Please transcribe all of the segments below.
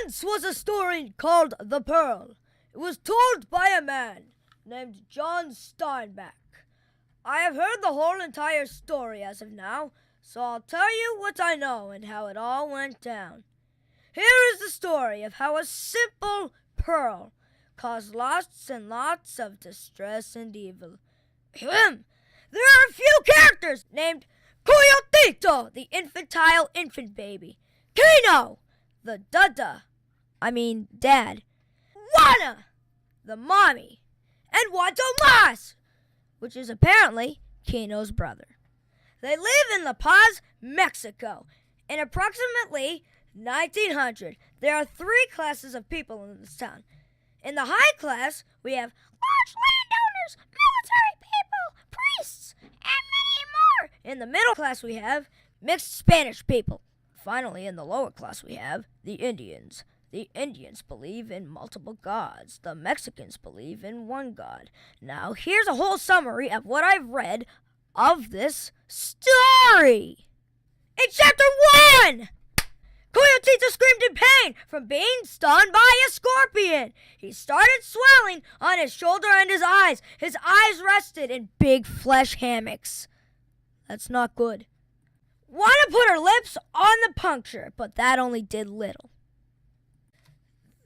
Once was a story called The Pearl. It was told by a man named John Steinbeck. I have heard the whole entire story as of now, so I'll tell you what I know and how it all went down. Here is the story of how a simple pearl caused lots and lots of distress and evil. There are a few characters named Coyotito, the infantile infant baby, Kino, the dad, Juana, the mommy, and Juan Tomas, which is apparently Kino's brother. They live in La Paz, Mexico. In approximately 1900, there are 3 classes of people in this town. In the high class, we have large landowners, military people, priests, and many more. In the middle class, we have mixed Spanish people. Finally, in the lower class, we have the Indians. The Indians believe in multiple gods. The Mexicans believe in one god. Now, here's a whole summary of what I've read of this story. In Chapter 1, Coyotito screamed in pain from being stung by a scorpion. He started swelling on his shoulder and his eyes. His eyes rested in big flesh hammocks. That's not good. Juana put her lips on the puncture, but that only did little.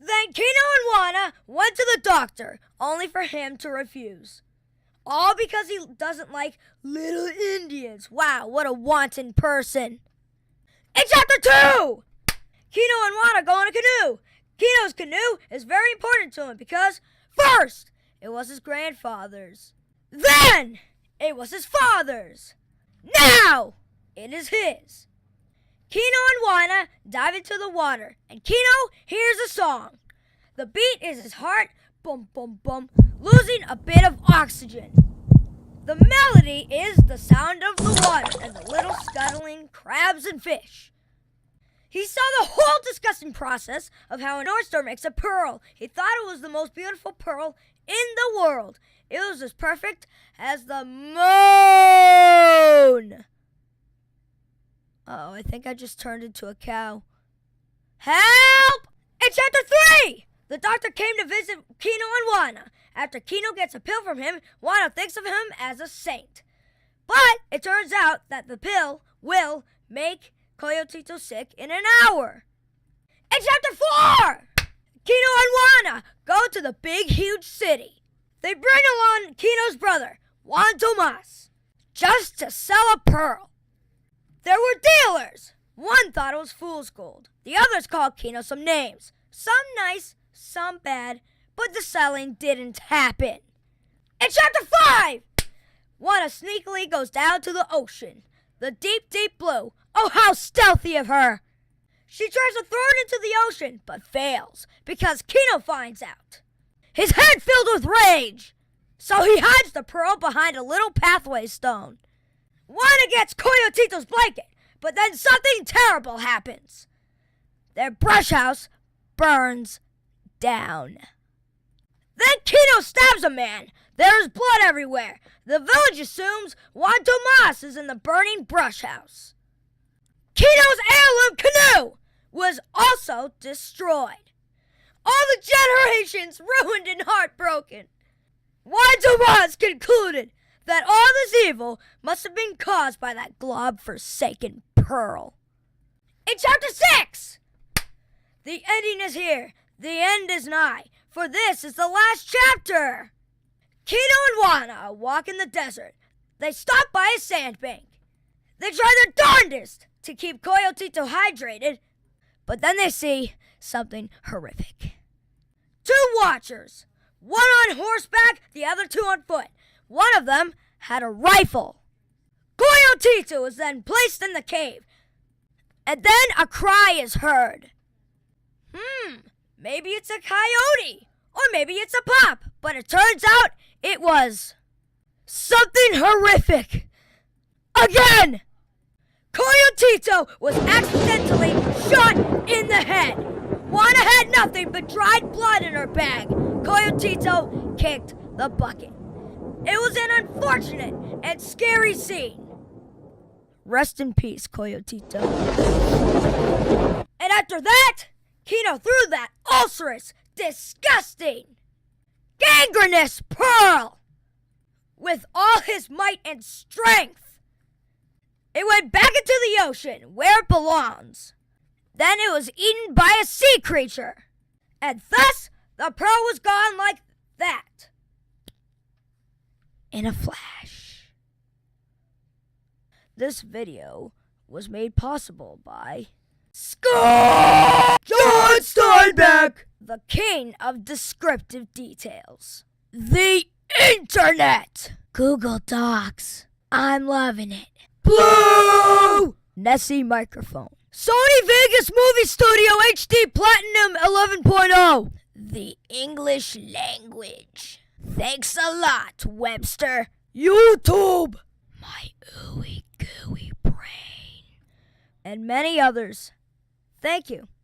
Then Kino and Juana went to the doctor, only for him to refuse. All because he doesn't like little Indians. Wow, what a wanton person. In Chapter 2, Kino and Juana go on a canoe. Kino's canoe is very important to him because, first, it was his grandfather's. Then, it was his father's. Now, it is his. Kino and Juana dive into the water, and Kino hears a song. The beat is his heart, bum bum bum, losing a bit of oxygen. The melody is the sound of the water and the little scuttling crabs and fish. He saw the whole disgusting process of how an oyster makes a pearl. He thought it was the most beautiful pearl in the world. It was as perfect as the moon. Oh, I think I just turned into a cow. Help! In Chapter 3, the doctor came to visit Kino and Juana. After Kino gets a pill from him, Juana thinks of him as a saint. But it turns out that the pill will make Coyotito sick in an hour. In Chapter 4, Kino and Juana go to the big, huge city. They bring along Kino's brother, Juan Tomas, just to sell a pearl. There were dealers. One thought it was fool's gold. The others called Kino some names. Some nice, some bad, but the selling didn't happen. In Chapter 5, Juana sneakily goes down to the ocean. The deep, deep blue. Oh, how stealthy of her. She tries to throw it into the ocean, but fails, because Kino finds out. His head filled with rage. So he hides the pearl behind a little pathway stone. Juana gets Coyotito's blanket, but then something terrible happens. Their brush house burns down. Then Kino stabs a man. There is blood everywhere. The village assumes Juan Tomas is in the burning brush house. Kino's heirloom canoe was also destroyed. All the generations ruined and heartbroken. Juan Tomas concluded that all this evil must have been caused by that glob-forsaken pearl. In Chapter 6, the ending is here. The end is nigh, for this is the last chapter. Kino and Juana walk in the desert. They stop by a sandbank. They try their darndest to keep Coyotito hydrated, but then they see something horrific. 2 watchers, one on horseback, the other 2 on foot. One of them had a rifle. Coyotito is then placed in the cave, and then a cry is heard. Maybe it's a coyote, or maybe it's a pup, but it turns out it was something horrific. Again! Coyotito was accidentally shot in the head. Juana had nothing but dried blood in her bag. Coyotito kicked the bucket. It was an unfortunate and scary scene. Rest in peace, Coyotito. And after that Kino threw that ulcerous, disgusting, gangrenous pearl with all his might and strength. It went back into the ocean where it belongs. Then it was eaten by a sea creature, and thus the pearl was gone like that, in a flash. This video was made possible by John Steinbeck, the king of descriptive details. The Internet! Google Docs. I'm loving it. Blue! Nessie microphone. Sony Vegas Movie Studio HD Platinum 11.0. The English language. Thanks a lot, Webster. YouTube. My ooey gooey brain. And many others. Thank you.